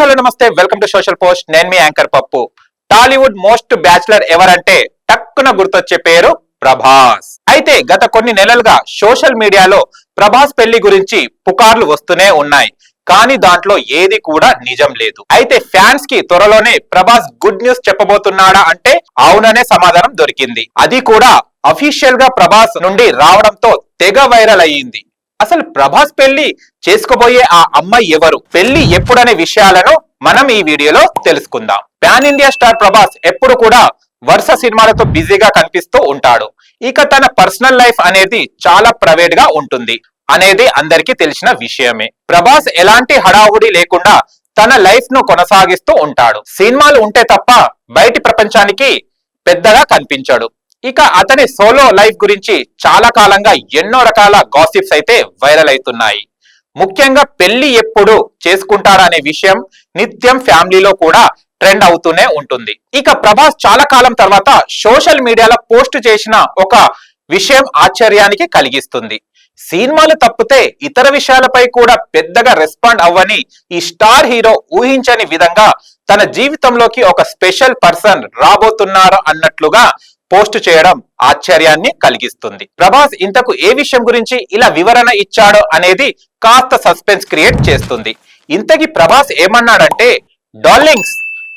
Hello నమస్తే, welcome to social post. నేను మీ యాంకర్ పప్పు. టాలీవుడ్ మోస్ట్ బ్యాచులర్ ఎవరంటే టక్కున గుర్తొచ్చే పేరు ప్రభాస్. అయితే గత కొన్ని నెలలుగా సోషల్ మీడియాలో ప్రభాస్ పెళ్లి గురించి పుకార్లు వస్తూనే ఉన్నాయి. కానీ దాంట్లో ఏది కూడా నిజం లేదు. అయితే ఫ్యాన్స్ కి త్వరలోనే ప్రభాస్ గుడ్ న్యూస్ చెప్పబోతున్నాడా అంటే అవుననే సమాధానం దొరికింది. అది కూడా అఫీషియల్ గా ప్రభాస్ నుండి రావడంతో తెగ వైరల్ అయ్యింది. అసలు ప్రభాస్ పెళ్లి చేసుకోబోయే ఆ అమ్మాయి ఎవరు, పెళ్లి ఎప్పుడనే విషయాలను మనం ఈ వీడియోలో తెలుసుకుందాం. పాన్ ఇండియా స్టార్ ప్రభాస్ ఎప్పుడు కూడా వరుస సినిమాలతో బిజీగా కనిపిస్తూ ఉంటాడు. ఇక తన పర్సనల్ లైఫ్ అనేది చాలా ప్రైవేట్ గా ఉంటుంది అనేది అందరికీ తెలిసిన విషయమే. ప్రభాస్ ఎలాంటి హడావుడి లేకుండా తన లైఫ్ ను కొనసాగిస్తూ ఉంటాడు. సినిమాలు ఉంటే తప్ప బయటి ప్రపంచానికి పెద్దగా కనిపించాడు. ఇక అతని సోలో లైఫ్ గురించి చాలా కాలంగా ఎన్నో రకాల గాసిప్స్ అయితే వైరల్ అవుతున్నాయి. ముఖ్యంగా పెళ్లి ఎప్పుడు చేసుకుంటారనే విషయం నిత్యం ఫ్యామిలీలో కూడా ట్రెండ్ అవుతూనే ఉంటుంది. ఇక ప్రభాస్ చాలా కాలం తర్వాత సోషల్ మీడియాలో పోస్ట్ చేసిన ఒక విషయం ఆశ్చర్యానికి కలిగిస్తుంది. సినిమాలు తప్పితే ఇతర విషయాలపై కూడా పెద్దగా రెస్పాండ్ అవ్వని ఈ స్టార్ హీరో ఊహించని విధంగా తన జీవితంలోకి ఒక స్పెషల్ పర్సన్ రాబోతున్నారు అన్నట్లుగా పోస్ట్ చేయడం ఆశ్చర్యాన్ని కలిగిస్తుంది. ప్రభాస్ ఇంతకు ఏ విషయం గురించి ఇలా వివరణ ఇచ్చాడో అనేది కాస్త సస్పెన్స్ క్రియేట్ చేస్తుంది. ఇంతకీ ప్రభాస్ ఏమన్నాడంటే, డార్లింగ్స్,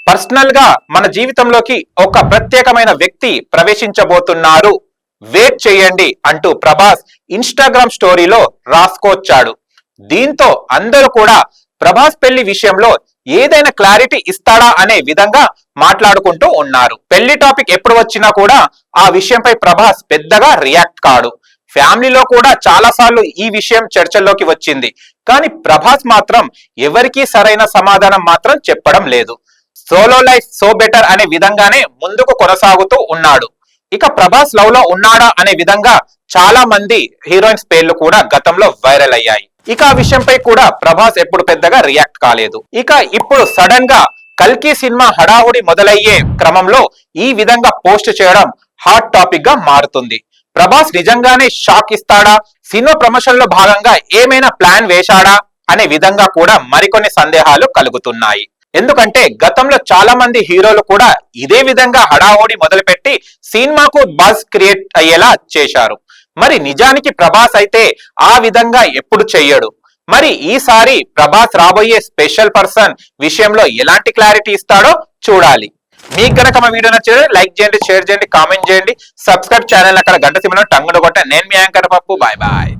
పర్సనల్ గా మన జీవితంలోకి ఒక ప్రత్యేకమైన వ్యక్తి ప్రవేశించబోతున్నారు, వెయిట్ చేయండి అంటూ ప్రభాస్ ఇన్స్టాగ్రామ్ స్టోరీలో రాసుకొచ్చాడు. దీంతో అందరూ కూడా ప్రభాస్ పెళ్లి విషయంలో ఏదైనా క్లారిటీ ఇస్తాడా అనే విధంగా మాట్లాడుకుంటూ ఉన్నారు. పెళ్లి టాపిక్ ఎప్పుడు వచ్చినా కూడా ఆ విషయంపై ప్రభాస్ పెద్దగా రియాక్ట్ కాడు. ఫ్యామిలీలో కూడా చాలా సార్లు ఈ విషయం చర్చల్లోకి వచ్చింది. కానీ ప్రభాస్ మాత్రం ఎవరికీ సరైన సమాధానం మాత్రం చెప్పడం లేదు. సోలో లైఫ్ సో బెటర్ అనే విధంగానే ముందుకు కొనసాగుతూ ఉన్నాడు. ఇక ప్రభాస్ లవ్ లో ఉన్నాడా అనే విధంగా చాలా మంది హీరోయిన్స్ పేర్లు కూడా గతంలో వైరల్ అయ్యాయి. ఇక ఆ విషయంపై కూడా ప్రభాస్ ఎప్పుడు పెద్దగా రియాక్ట్ కాలేదు. ఇక ఇప్పుడు సడన్ గా కల్కి సినిమా హడావుడి మొదలయ్యే క్రమంలో ఈ విధంగా పోస్ట్ చేయడం హాట్ టాపిక్ గా మారుతుంది. ప్రభాస్ నిజంగానే షాక్ ఇస్తాడా, సినిమా ప్రమోషన్ లో భాగంగా ఏమైనా ప్లాన్ వేశాడా అనే విధంగా కూడా మరికొన్ని సందేహాలు కలుగుతున్నాయి. ఎందుకంటే గతంలో చాలా మంది హీరోలు కూడా ఇదే విధంగా హడావుడి మొదలుపెట్టి సినిమాకు బజ్ క్రియేట్ అయ్యేలా చేశారు. మరి నిజానికి ప్రభాస్ అయితే ఆ విధంగా ఎప్పుడు చెయ్యడు. మరి ఈసారి ప్రభాస్ రాబోయే స్పెషల్ పర్సన్ విషయంలో ఎలాంటి క్లారిటీ ఇస్తాడో చూడాలి. మీకు గనక మా వీడియో నచ్చితే లైక్ చేయండి, షేర్ చేయండి, కామెంట్ చేయండి, సబ్స్క్రైబ్ ఛానల్ అక్కడ గంట సింబల్ టంగును కొట్ట. నేను మీ యాంకర్ పప్పు. Bye bye.